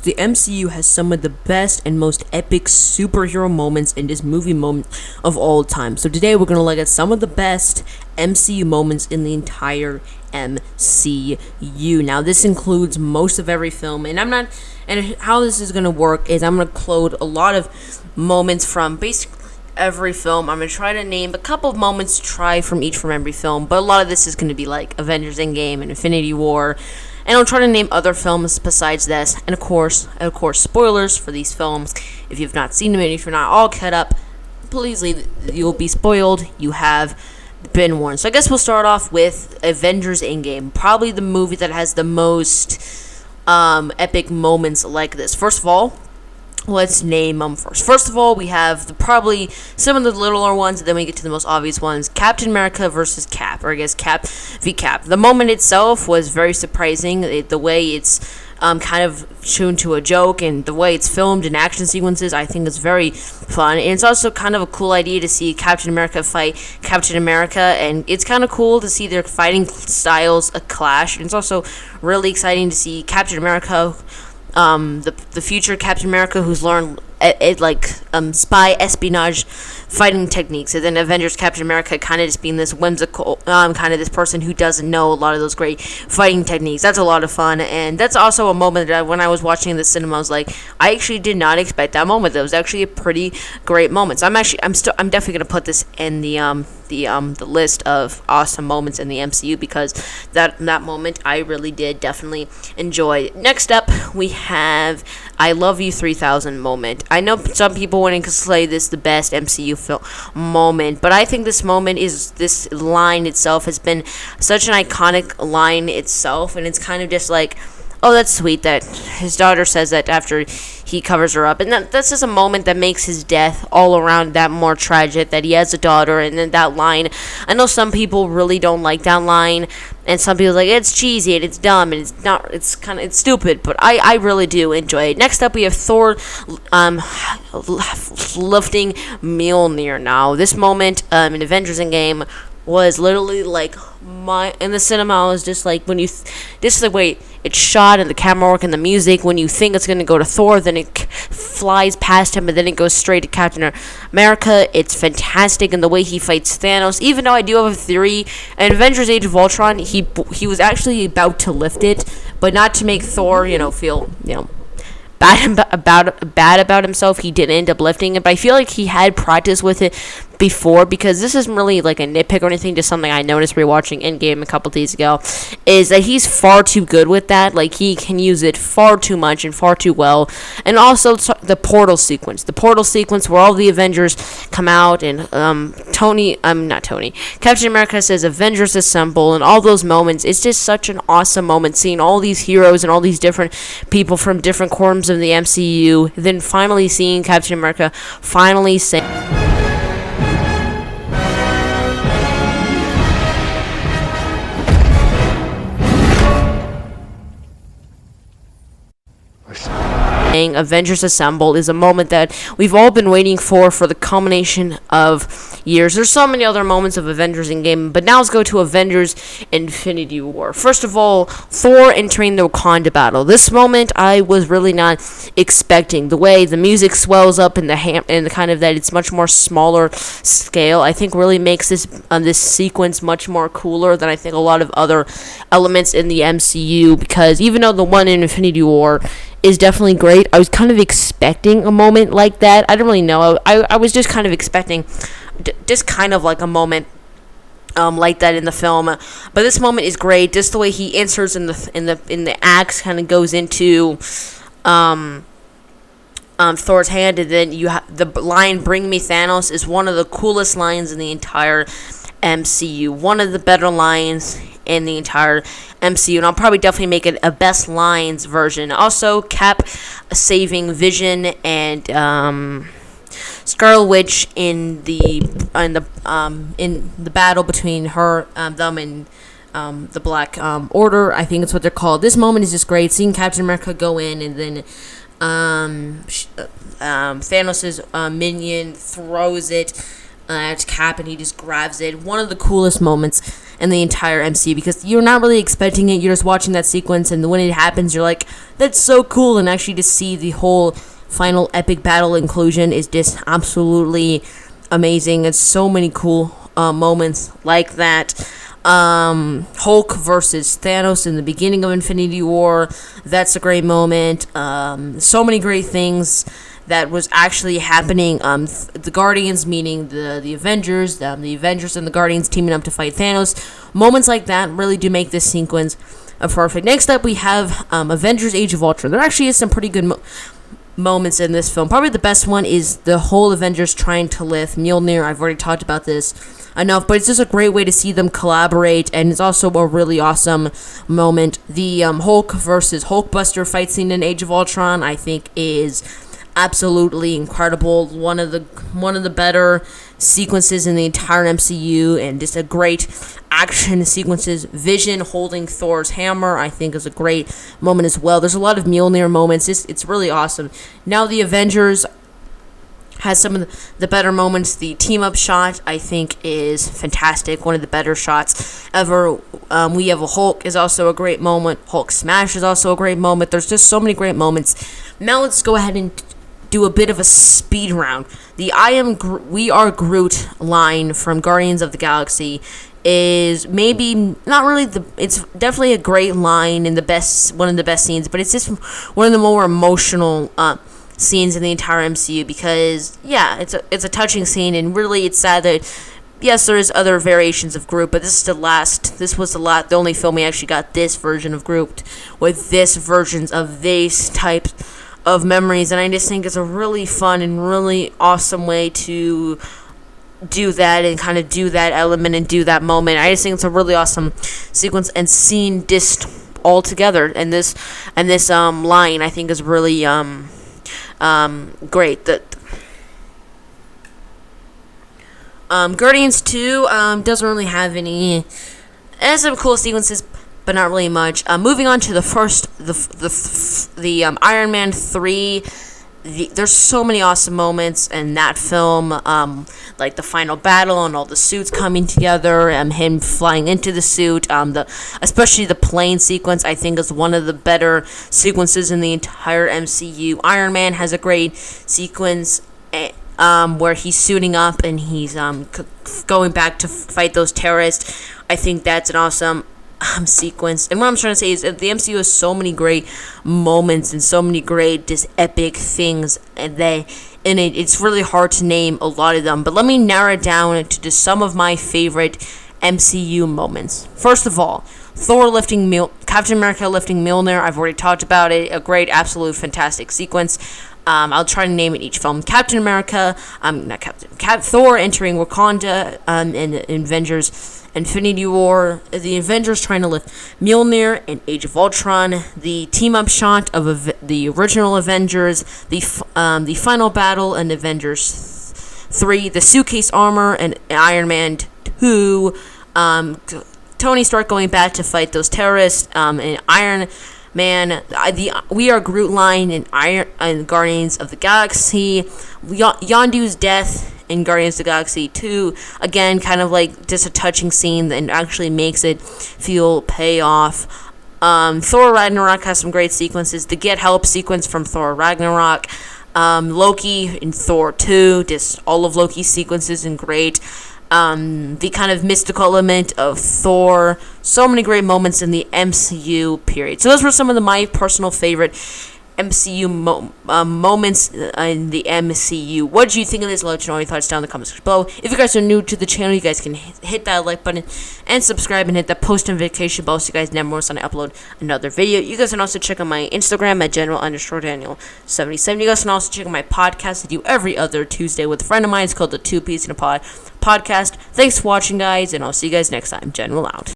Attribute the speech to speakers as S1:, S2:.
S1: the MCU has some of the best and most epic superhero moments in this movie moment of all time. So today we're going to look at some of the best MCU moments in the entire MCU. Now this includes most of every film, and how this is going to work is I'm going to quote a lot of moments from basically every film. I'm going to try to name a couple of moments from every film, but a lot of this is going to be like Avengers Endgame and Infinity War, and I'll try to name other films besides this, and of course, spoilers for these films. If you've not seen them and if you're not all caught up, please you'll be spoiled. You have been warned. So I guess we'll start off with Avengers Endgame, probably the movie that has the most epic moments like this. First of all, let's name them first. First of all, we have probably some of the littler ones, and then we get to the most obvious ones. Captain America versus Cap, or I guess Cap v Cap. The moment itself was very surprising. The way it's kind of tuned to a joke, and the way it's filmed in action sequences, I think is very fun. And it's also kind of a cool idea to see Captain America fight Captain America, and it's kind of cool to see their fighting styles clash. And it's also really exciting to see Captain America, the future Captain America, who's learned spy espionage fighting techniques, and then Avengers Captain America kind of just being this whimsical, kind of this person who doesn't know a lot of those great fighting techniques. That's a lot of fun, and that's also a moment that when I was watching in the cinema, I was like, I actually did not expect that moment. That was actually a pretty great moment. So I'm definitely gonna put this in the list of awesome moments in the MCU, because that moment I really did definitely enjoy. Next up, we have I Love You 3000 moment. I know some people wouldn't consider this the best MCU film moment, but I think this line itself has been such an iconic line itself, and it's kind of just like, oh, that's sweet that his daughter says that after he covers her up. And that's just a moment that makes his death all around that more tragic, that he has a daughter. And then that line, I know some people really don't like that line, and some people are like, it's cheesy and it's dumb and it's stupid, but I really do enjoy it. Next up, we have Thor lifting Mjolnir. Now this moment in Avengers Endgame was literally like in the cinema. I was just like, this is the way it's shot and the camera work and the music. When you think it's going to go to Thor, then it flies past him and then it goes straight to Captain America. It's fantastic, and the way he fights Thanos. Even though I do have a theory, in Avengers Age of Ultron, he was actually about to lift it, but not to make Thor, feel, bad about himself, he didn't end up lifting it. But I feel like he had practice with it before, because this isn't really like a nitpick or anything, just something I noticed rewatching Endgame a couple days ago, is that he's far too good with that. Like, he can use it far too much and far too well. And also the portal sequence where all the Avengers come out, and Captain America says Avengers assemble, and all those moments. It's just such an awesome moment, seeing all these heroes and all these different people from different corners of the MCU, then finally seeing Captain America finally say Avengers Assemble is a moment that we've all been waiting for the culmination of years. There's so many other moments of Avengers Endgame, but now let's go to Avengers Infinity War. First of all, Thor entering the Wakanda battle. This moment I was really not expecting. The way the music swells up and and kind of that it's much more smaller scale, I think really makes this sequence much more cooler than I think a lot of other elements in the MCU, because even though the one in Infinity War is definitely great, I was kind of expecting a moment like that. I don't really know. I was just kind of expecting just kind of like a moment like that in the film. But this moment is great. Just the way he inserts in the axe, kind of goes into Thor's hand, and then you have the line "Bring me Thanos" is one of the coolest lines in the entire MCU. One of the better lines in the entire MCU, and I'll probably definitely make it a best lines version. Also, Cap saving Vision and Scarlet Witch in the battle between them and the Black Order. I think it's what they're called. This moment is just great. Seeing Captain America go in, and then Thanos' minion throws it at Cap, and he just grabs it. One of the coolest moments in the entire MCU, because you're not really expecting it. You're just watching that sequence, and when it happens, you're like, that's so cool. And actually to see the whole final epic battle inclusion is just absolutely amazing. It's so many cool moments like that. Hulk versus Thanos in the beginning of Infinity War. That's a great moment. So many great things that was actually happening. The Guardians, meaning the Avengers, the Avengers and the Guardians teaming up to fight Thanos. Moments like that really do make this sequence perfect. Next up, we have Avengers: Age of Ultron. There actually is some pretty good moments in this film. Probably the best one is the whole Avengers trying to lift Mjolnir. I've already talked about this enough, but it's just a great way to see them collaborate, and it's also a really awesome moment. The Hulk versus Hulkbuster fight scene in Age of Ultron, I think, is absolutely incredible. One of the better sequences in the entire MCU, and just a great action sequences. Vision holding Thor's hammer, I think, is a great moment as well. There's a lot of Mjolnir moments. It's really awesome. Now the Avengers has some of the better moments. The team-up shot, I think, is fantastic. One of the better shots ever. We have a Hulk is also a great moment. Hulk smash is also a great moment. There's just so many great moments. Now let's go ahead and do a bit of a speed round. The We Are Groot line from Guardians of the Galaxy is maybe not really it's definitely a great line and one of the best scenes, but it's just one of the more emotional scenes in the entire MCU, because it's a touching scene, and really it's sad that yes, there is other variations of Groot, but this was the only film we actually got this version of Groot with this versions of these types of memories, and I just think it's a really fun and really awesome way to do that and kind of do that element and do that moment. I just think it's a really awesome sequence and scene just all together, and this line I think is really great. Guardians 2 doesn't really have any. It has some cool sequences, but not really much. Moving on to the Iron Man 3. There's so many awesome moments in that film, like the final battle and all the suits coming together, him flying into the suit, especially the plane sequence, I think, is one of the better sequences in the entire MCU. Iron Man has a great sequence where he's suiting up and he's going back to fight those terrorists. I think that's an awesome sequence. And what I'm trying to say is that the MCU has so many great moments and so many great just epic things, and it's really hard to name a lot of them, but let me narrow it down to just some of my favorite MCU moments. First of all, Captain America lifting Mjolnir. I've already talked about it. A great, absolute, fantastic sequence. I'll try to name it each film. Captain America, Thor entering Wakanda in Avengers Infinity War, the Avengers trying to lift Mjolnir in Age of Ultron, the team-up shot of the original Avengers, the final battle in Avengers 3, the suitcase armor and Iron Man 2, Tony Stark going back to fight those terrorists, and Iron Man, the We Are Groot line in Guardians of the Galaxy, Yondu's death in Guardians of the Galaxy 2, again, kind of like just a touching scene that actually makes it feel payoff. Thor Ragnarok has some great sequences. The Get Help sequence from Thor Ragnarok, Loki in Thor 2, just all of Loki's sequences and great. The kind of mystical element of Thor. So many great moments in the MCU period. So those were some of my personal favorite MCU moments in the MCU. What do you think of this? Let us know your thoughts down in the comments section below. If you guys are new to the channel, you guys can hit that like button and subscribe and hit that post notification bell so you guys never miss when I upload another video. You guys can also check out my Instagram at general_Daniel77. You guys can also check out my podcast I do every other Tuesday with a friend of mine. It's called the Two Peas in a Pod podcast. Thanks for watching, guys, and I'll see you guys next time. General out.